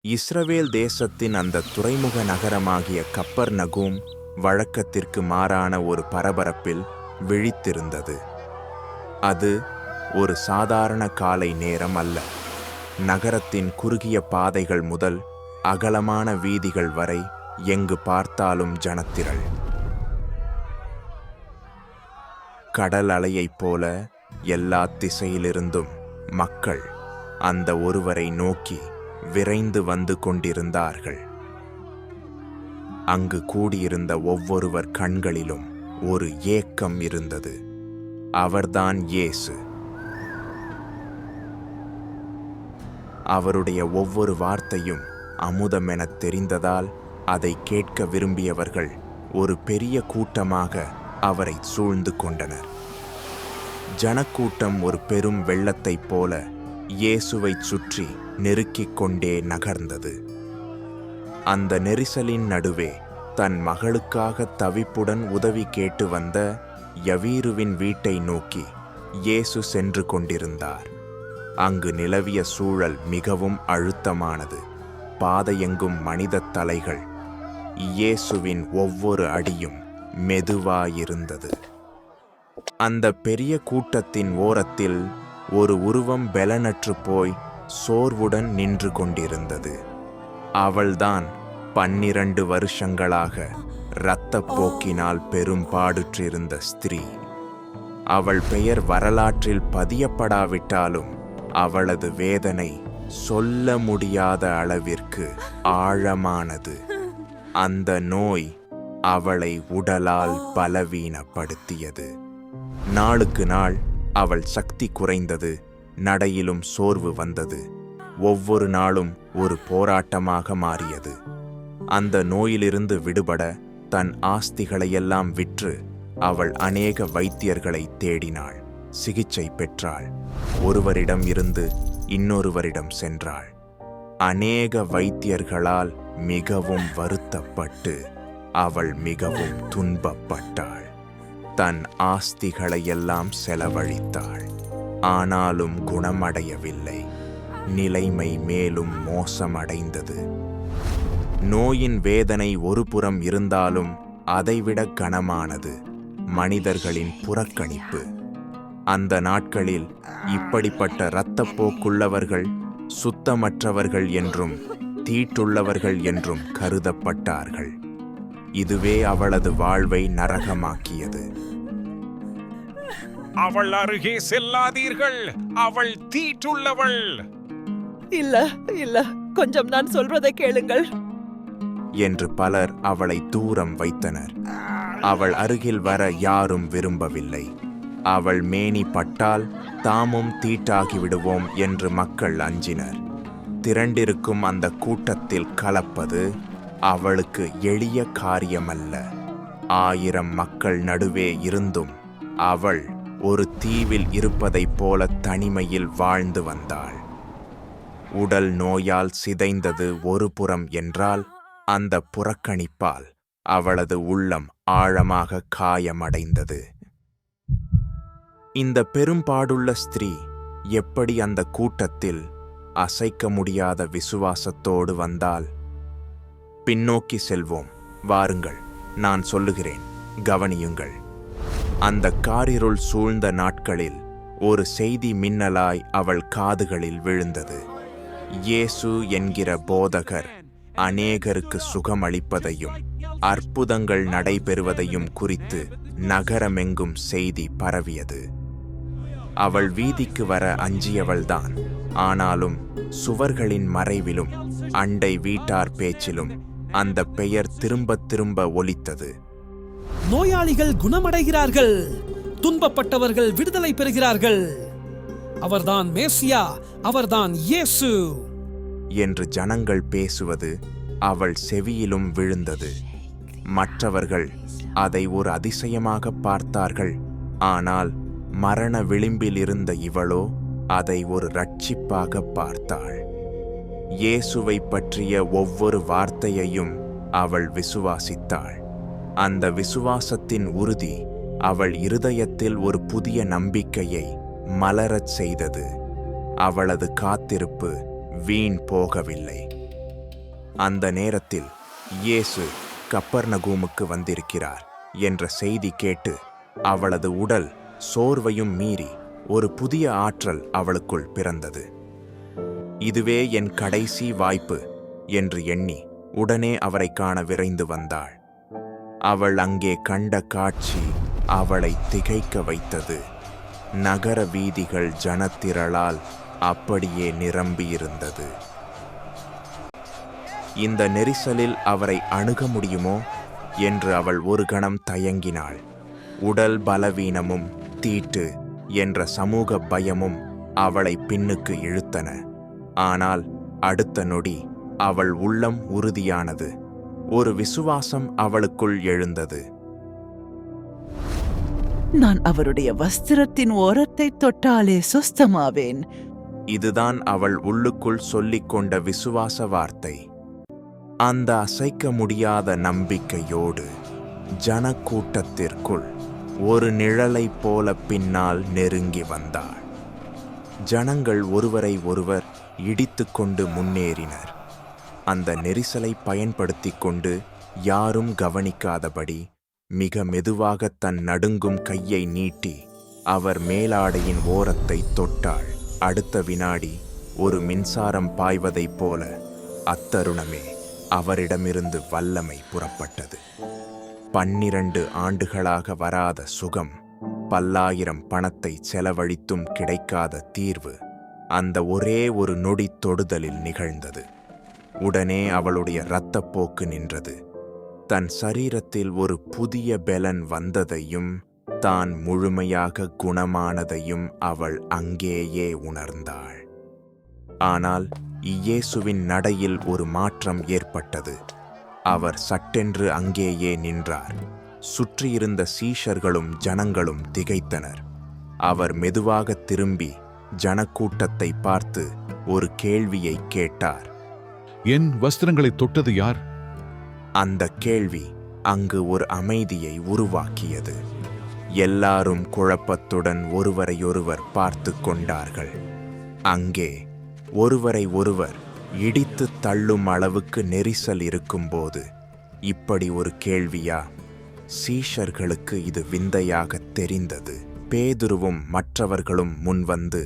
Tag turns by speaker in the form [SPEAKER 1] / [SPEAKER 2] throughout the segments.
[SPEAKER 1] இஸ்ரவேல் தேசத்தின் அந்த துறைமுக நகரமாகிய கப்பர்நகூம் வழக்கத்திற்கு மாறான ஒரு பரபரப்பில் விழித்திருந்தது. அது ஒரு சாதாரண காலை நேரம் அல்ல. நகரத்தின் குறுகிய பாதைகள் முதல் அகலமான வீதிகள் வரை எங்கு பார்த்தாலும் ஜனத்திரள். கடல் அலையைப் போல எல்லா திசையிலிருந்தும் மக்கள் அந்த ஒருவரை நோக்கி விரைந்து வந்து கொண்டிருந்தார்கள். அங்கு கூடியிருந்த ஒவ்வொருவர் கண்களிலும் ஒரு ஏக்கம் இருந்தது. அவர்தான் இயேசு. அவருடைய ஒவ்வொரு வார்த்தையும் அமுதமெனத் தெரிந்ததால் அதை கேட்க விரும்பியவர்கள் ஒரு பெரிய கூட்டமாக அவரை சூழ்ந்து கொண்டனர். ஜனக்கூட்டம் ஒரு பெரும் வெள்ளத்தைப் போல இயேசுவைச் சுற்றி நெருக்கிக் கொண்டே நகர்ந்தது. அந்த நெரிசலின் நடுவே தன் மகளுக்காக தவிப்புடன் உதவி கேட்டு வந்த யவீருவின் வீட்டை நோக்கி இயேசு சென்று கொண்டிருந்தார். அங்கு நிலவிய சூழல் மிகவும் அழுத்தமானது. பாதையெங்கும் மனிதத் தலைகள். இயேசுவின் ஒவ்வொரு அடியும் மெதுவாயிருந்தது. அந்த பெரிய கூட்டத்தின் ஓரத்தில் ஒரு உருவம் பெலனற்று போய் சோர்வுடன் நின்று கொண்டிருந்தது. அவள்தான் 12 வருஷங்களாக இரத்தப்போக்கினால் பெரும் பாடுற்றிருந்த ஸ்திரீ. அவள் பெயர் வரலாற்றில் பதியப்படாவிட்டாலும் அவளது வேதனை சொல்ல முடியாத அளவிற்கு ஆழமானது. அந்த நோய் அவளை உடலால் பலவீனப்படுத்தியது. நாளுக்கு நாள் அவள் சக்தி குறைந்தது. நடையிலும் சோர்வு வந்தது. ஒவ்வொரு நாளும் ஒரு போராட்டமாக மாறியது. அந்த நோயிலிருந்து விடுபட தன் ஆஸ்திகளையெல்லாம் விற்று அவள் அநேக வைத்தியர்களை தேடினாள். சிகிச்சை பெற்றாள். ஒருவரிடம் இருந்து இன்னொருவரிடம் சென்றாள். அநேக வைத்தியர்களால் மிகவும் வருத்தப்பட்டு அவள் மிகவும் துன்பப்பட்டாள். தன் ஆஸ்திகளையெல்லாம் செலவழித்தாள். ஆனாலும் குணமடையவில்லை. நிலைமை மேலும் மோசமடைந்தது. நோயின் வேதனை ஒரு புறம் இருந்தாலும் அதைவிட கனமானது மனிதர்களின் புறக்கணிப்பு. அந்த நாட்களில் இப்படிப்பட்ட இரத்தப்போக்குள்ளவர்கள் சுத்தமற்றவர்கள் என்றும் தீட்டுள்ளவர்கள் என்றும் கருதப்பட்டார்கள். இதுவே அவளது வாழ்வை நரகமாக்கியது.
[SPEAKER 2] அவள் அருகே செல்லாதீர்கள், அவள் தீட்டுள்ளவள்.
[SPEAKER 3] இல்ல இல்ல, கொஞ்சம் நான் சொல்வதை கேளுங்கள்
[SPEAKER 1] என்று பலர் அவளை தூரம் வைத்தனர். அவள் அருகில் வர யாரும் விரும்பவில்லை. அவள் மேனி பட்டால் தாமும் தீட்டாகிவிடுவோம் என்று மக்கள் அஞ்சினர். திரண்டிருக்கும் அந்த கூட்டத்தில் கலப்பது அவளுக்கு எளிய காரியமல்ல. 1000 மக்கள் நடுவே இருந்தும் அவள் ஒரு தீவில் இருப்பதைப் போல தனிமையில் வாழ்ந்து வந்தாள். உடல் நோயால் சிதைந்தது ஒரு புறம் என்றால், அந்த புறக்கணிப்பால் அவளது உள்ளம் ஆழமாக காயமடைந்தது. இந்த பெரும்பாடுள்ள ஸ்திரீ எப்படி அந்த கூட்டத்தில் அசைக்க முடியாத விசுவாசத்தோடு வந்தாள்? பின்னோக்கி செல்வோம், வாருங்கள், நான் சொல்லுகிறேன், கவனியுங்கள். அந்த காரிருள் சூழ்ந்த நாட்களில் ஒரு செய்தி மின்னலாய் அவள் காதுகளில் விழுந்தது. இயேசு என்கிற போதகர் அநேகருக்கு சுகமளிப்பதையும் அற்புதங்கள் நடைபெறுவதையும் குறித்து நகரமெங்கும் செய்தி பரவியது. அவள் வீதிக்கு வர அஞ்சியவள்தான். ஆனாலும் சுவர்களின் மறைவிலும் அண்டை வீட்டார் பேச்சிலும் அந்த பெயர் திரும்ப திரும்ப ஒலித்தது.
[SPEAKER 4] நோயாளிகள் குணமடைகிறார்கள், துன்பப்பட்டவர்கள் விடுதலை பெறுகிறார்கள். அவர்தான் மேசியா, அவர்தான் இயேசு
[SPEAKER 1] என்று ஜனங்கள் பேசுவது அவள் செவியிலும் விழுந்தது. மற்றவர்கள் அதை ஒரு அதிசயமாக பார்த்தார்கள். ஆனால் மரண விளிம்பில் இருந்த இவளோ அதை ஒரு இரட்சிப்பாக பார்த்தாள். இயேசுவை பற்றிய ஒவ்வொரு வார்த்தையையும் அவள் விசுவாசித்தாள். அந்த விசுவாசத்தின் உறுதி அவள் இருதயத்தில் ஒரு புதிய நம்பிக்கையை மலரச் செய்தது. அவளது காத்திருப்பு வீண் போகவில்லை. அந்த நேரத்தில் இயேசு கப்பர்நகூமுக்கு வந்திருக்கிறார் என்ற செய்தி கேட்டு அவளது உடல் சோர்வையும் மீறி ஒரு புதிய ஆற்றல் அவளுக்குள் பிறந்தது. இதுவே என் கடைசி வாய்ப்பு என்று எண்ணி உடனே அவரை காண விரைந்து வந்தாள். அவள் அங்கே கண்ட காட்சி அவளை திகைக்க வைத்தது. நகர வீதிகள் ஜனத்திரளால் அப்படியே நிரம்பியிருந்தது. இந்த நெரிசலில் அவரை அணுக முடியுமோ என்று அவள் ஒரு கணம் தயங்கினாள். உடல் பலவீனமும் தீட்டு என்ற சமூக பயமும் அவளை பின்னுக்கு இழுத்தன. ஆனால் அடுத்த நொடி அவள் உள்ளம் உறுதியானது. ஒரு விசுவாசம் அவளுக்குள் எழுந்தது.
[SPEAKER 3] நான் அவருடைய வஸ்திரத்தின் ஓரத்தை தொட்டாலே சுஸ்தமாவேன்.
[SPEAKER 1] இதுதான் அவள் உள்ளுக்குள் சொல்லிக் கொண்ட விசுவாச வார்த்தை. அந்த அசைக்க முடியாத நம்பிக்கையோடு ஜனக்கூட்டத்திற்குள் ஒரு நிழலைப் போல பின்னால் நெருங்கி வந்தாள். ஜனங்கள் ஒருவரை ஒருவர் இடித்துக்கொண்டு முன்னேறினர். அந்த நெரிசலை பயன்படுத்தி கொண்டு யாரும் கவனிக்காதபடி மிக மெதுவாக தன் நடுங்கும் கையை நீட்டி அவர் மேலாடையின் ஓரத்தை தொட்டாள். அடுத்த வினாடி ஒரு மின்சாரம் பாய்வதைப் போல அத்தருணமே அவரிடமிருந்து வல்லமை புறப்பட்டது. 12 ஆண்டுகளாக வராத சுகம், பல்லாயிரம் பணத்தை செலவழித்தும் கிடைக்காத தீர்வு அந்த ஒரே ஒரு நொடி தொடுதலில் நிகழ்ந்தது. உடனே அவளுடைய இரத்தப்போக்கு நின்றது. தன் சரீரத்தில் ஒரு புதிய பெலன் வந்ததையும் தான் முழுமையாக குணமானதையும் அவள் அங்கேயே உணர்ந்தாள். ஆனால் இயேசுவின் நடையில் ஒரு மாற்றம் ஏற்பட்டது. அவர் சட்டென்று அங்கேயே நின்றார். சுற்றியிருந்த சீஷர்களும் ஜனங்களும் திகைத்தனர். அவர் மெதுவாக திரும்பி ஜனக்கூட்டத்தை பார்த்து ஒரு கேள்வியை கேட்டார்.
[SPEAKER 5] என் வஸ்திரங்களை தொட்டது யார்?
[SPEAKER 1] அந்த கேள்வி அங்கு ஒரு அமைதியை உருவாக்கியது. எல்லாரும் குழப்பத்துடன் ஒருவரையொருவர் பார்த்து கொண்டார்கள். அங்கே ஒருவரை ஒருவர் இடித்து தள்ளும் அளவுக்கு நெரிசல் இருக்கும்போது இப்படி ஒரு கேள்வியா? சீஷர்களுக்கு இது விந்தையாக தெரிந்தது. பேதுருவும் மற்றவர்களும் முன்வந்து,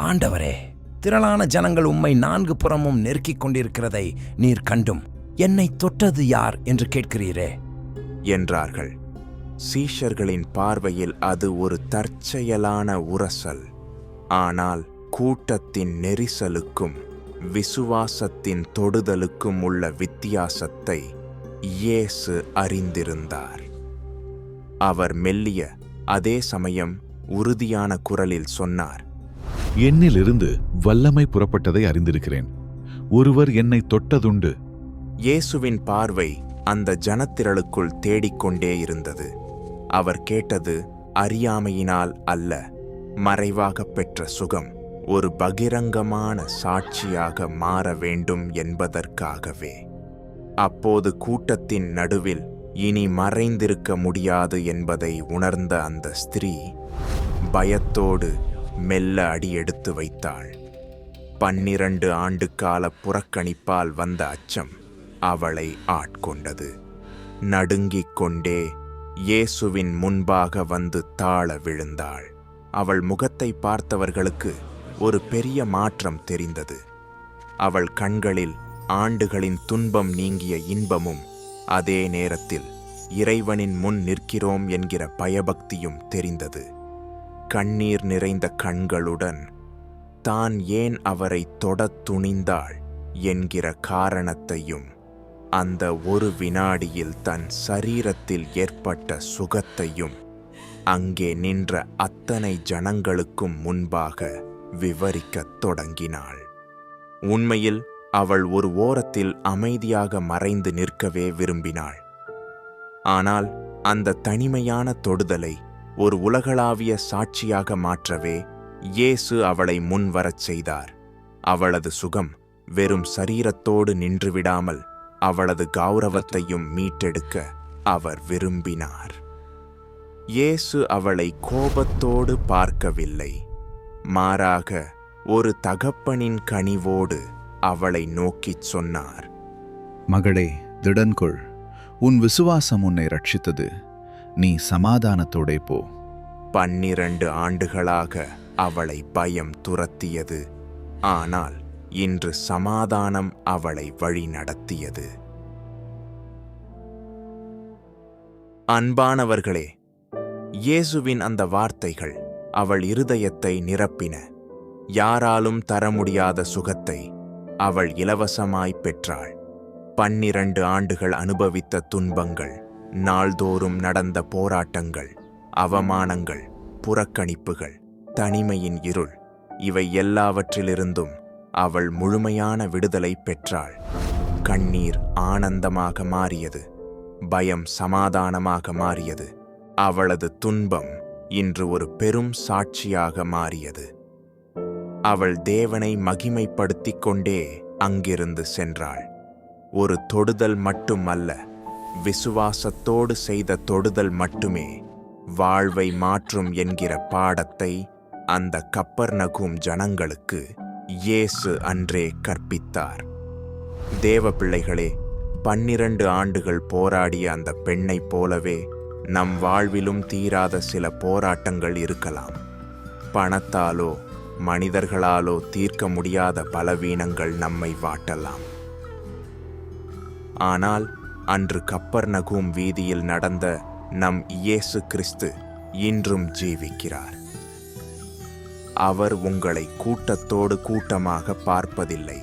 [SPEAKER 6] ஆண்டவரே, திரளான ஜனங்கள் உம்மை 4 புறமும் நெருக்கிக் கொண்டிருக்கிறதை நீர் கண்டும் என்னை தொட்டது யார் என்று கேட்கிறீரே
[SPEAKER 1] என்றார்கள். சீஷர்களின் பார்வையில் அது ஒரு தற்செயலான உரசல். ஆனால் கூட்டத்தின் நெரிசலுக்கும் விசுவாசத்தின் தொடுதலுக்கும் உள்ள வித்தியாசத்தை இயேசு அறிந்திருந்தார். அவர் மெல்லிய, அதே சமயம் உறுதியான குரலில் சொன்னார்,
[SPEAKER 5] என்னிலிருந்து வல்லமை புறப்பட்டதை அறிந்திருக்கிறேன். ஒருவர் என்னை தொட்டதுண்டு.
[SPEAKER 1] இயேசுவின் பார்வை அந்த ஜனத்திரளுக்குள் தேடிக்கொண்டே இருந்தது. அவர் கேட்டது அறியாமையினால் அல்ல, மறைவாக பெற்ற சுகம் ஒரு பகிரங்கமான சாட்சியாக மாற வேண்டும் என்பதற்காகவே. அப்போது கூட்டத்தின் நடுவில் இனி மறைந்திருக்க முடியாது என்பதை உணர்ந்த அந்த ஸ்திரீ பயத்தோடு மெல்ல அடியெடுத்து வைத்தாள். 12 ஆண்டு கால புறக்கணிப்பால் வந்த அச்சம் அவளை ஆட்கொண்டது. நடுங்கிக் கொண்டே இயேசுவின் முன்பாக வந்து தாழ விழுந்தாள். அவள் முகத்தை பார்த்தவர்களுக்கு ஒரு பெரிய மாற்றம் தெரிந்தது. அவள் கண்களில் ஆண்டுகளின் துன்பம் நீங்கிய இன்பமும், அதே நேரத்தில் இறைவனின் முன் நிற்கிறோம் என்கிற பயபக்தியும் தெரிந்தது. கண்ணீர் நிறைந்த கண்களுடன் தான் ஏன் அவரை தொடத் துணிந்தாள் என்கிற காரணத்தையும், அந்த ஒரு வினாடியில் தன் சரீரத்தில் ஏற்பட்ட சுகத்தையும் அங்கே நின்ற அத்தனை ஜனங்களுக்கும் முன்பாக விவரிக்கத் தொடங்கினாள். உண்மையில் அவள் ஒரு ஓரத்தில் அமைதியாக மறைந்து நிற்கவே விரும்பினாள். ஆனால் அந்த தனிமையான தொடுதலை ஒரு உலகளாவிய சாட்சியாக மாற்றவே இயேசு அவளை முன்வரச் செய்தார். அவளது சுகம் வெறும் சரீரத்தோடு நின்றுவிடாமல் அவளது கௌரவத்தையும் மீட்டெடுக்க அவர் விரும்பினார். இயேசு அவளை கோபத்தோடு பார்க்கவில்லை. மாறாக ஒரு தகப்பனின் கனிவோடு அவளை நோக்கிச் சொன்னார்.
[SPEAKER 7] மகளே, திடன்கொள், உன் விசுவாசம் உன்னை ரட்சித்தது. நீ சமாதானத்தோடே போ.
[SPEAKER 1] 12 ஆண்டுகளாக அவளை பயம் துரத்தியது. ஆனால் இன்று சமாதானம் அவளை வழிநடத்தியது. அன்பானவர்களே, இயேசுவின் அந்த வார்த்தைகள் அவள் இருதயத்தை நிரப்பின. யாராலும் தர முடியாத சுகத்தை அவள் இலவசமாய் பெற்றாள். 12 ஆண்டுகள் அனுபவித்த துன்பங்கள், நாள்தோறும் நடந்த போராட்டங்கள், அவமானங்கள், புறக்கணிப்புகள், தனிமையின் இருள், இவை எல்லாவற்றிலிருந்தும் அவள் முழுமையான விடுதலை பெற்றாள். கண்ணீர் ஆனந்தமாக மாறியது. பயம் சமாதானமாக மாறியது. அவளது துன்பம் இன்று ஒரு பெரும் சாட்சியாக மாறியது. அவள் தேவனை மகிமைப்படுத்திக் கொண்டே அங்கிருந்து சென்றாள். ஒரு தொடுதல் மட்டுமல்ல, விசுவாசத்தோடு செய்த தொடுதல் மட்டுமே வாழ்வை மாற்றும் என்கிற பாடத்தை அந்த கப்பர்நகூம் ஜனங்களுக்கு இயேசு அன்றே கற்பித்தார். தேவ பிள்ளைகளே, 12 ஆண்டுகள் போராடிய அந்த பெண்ணைப் போலவே நம் வாழ்விலும் தீராத சில போராட்டங்கள் இருக்கலாம். பணத்தாலோ மனிதர்களாலோ தீர்க்க முடியாத பலவீனங்கள் நம்மை வாட்டலாம். ஆனால் அன்று கப்பர்நகூம் வீதியில் நடந்த நம் இயேசு கிறிஸ்து இன்றும் ஜீவிக்கிறார். அவர் உங்களை கூட்டத்தோடு கூட்டமாக பார்ப்பதில்லை.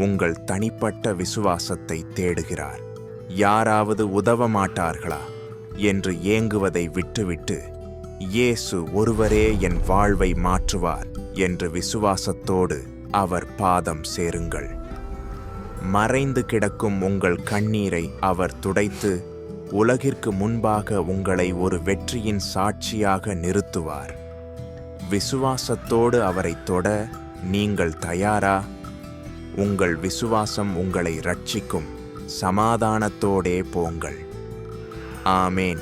[SPEAKER 1] உங்கள் தனிப்பட்ட விசுவாசத்தை தேடுகிறார். யாராவது உதவ மாட்டார்களா என்று ஏங்குவதை விட்டுவிட்டு, இயேசு ஒருவரே என் வாழ்வை மாற்றுவார் என்று விசுவாசத்தோடு அவர் பாதம் சேருங்கள். மறைந்து கிடக்கும் உங்கள் கண்ணீரை அவர் துடைத்து உலகிற்கு முன்பாக உங்களை ஒரு வெற்றியின் சாட்சியாக நிறுத்துவார். விசுவாசத்தோடு அவரை தொட நீங்கள் தயாரா? உங்கள் விசுவாசம் உங்களை ரட்சிக்கும். சமாதானத்தோடே போங்கள். ஆமேன்.